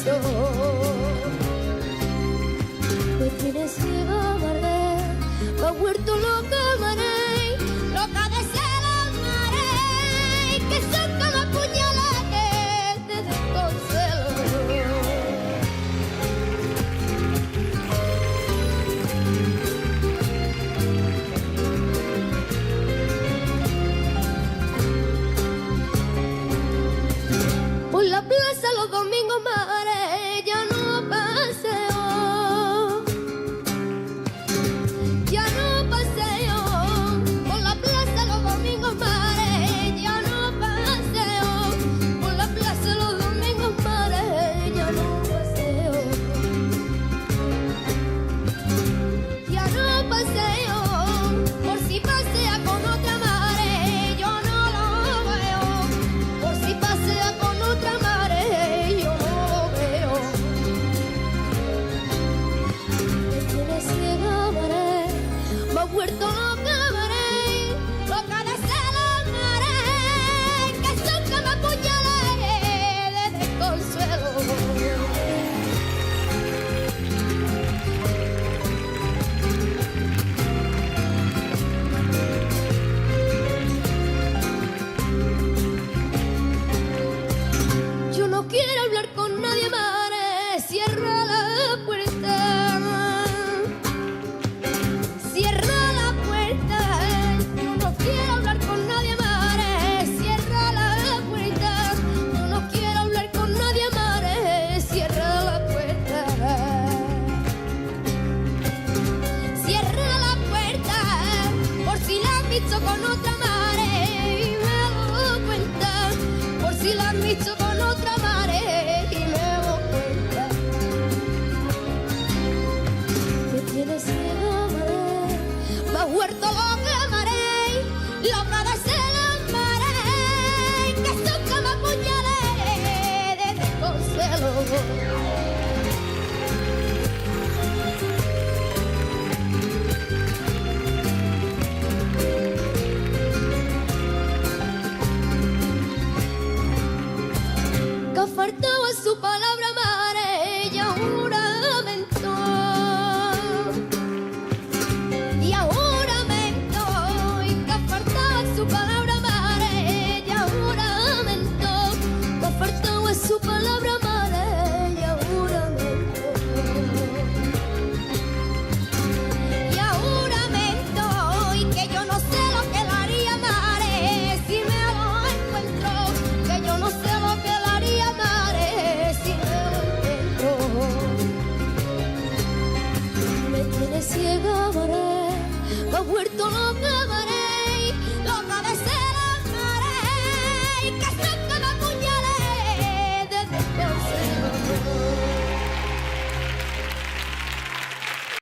Me tienes ciega, amaré, me ha vuelto loca, amaré, loca de celos, amaré, que son como puñales de desconsuelo. Por la plaza los domingos, amaré, ya no paseo. Ya no paseo. Por la plaza los domingos, amaré, ya no paseo. Por la plaza los domingos, amaré, ya no paseo. Ya no paseo. Por si pasea con otra, amaré, yo no lo veo. Por si pasea con otra, amaré, yo no lo veo. Me tienes ciega, amaré, me ha vuelto loca, amaré, loca de celos, amaré, que son como puñales de desconsuelo. Yo no quiero hablar con nadie, amaré, cierra la puerta. Cierra la puerta. Yo no quiero hablar con nadie, amaré, cierra la puerta. Yo no quiero hablar con nadie, amaré, cierra la puerta. Cierra la puerta, por si la has visto con otra, amaré, y me doy cuenta. Por si la has visto con otra, amaré, y me doy cuenta. Me tienes ciega, amaré, me ha vuelto loca, amaré, loca de celos, amaré, que son como puñales de desconsuelo. Que faltaba su palabra,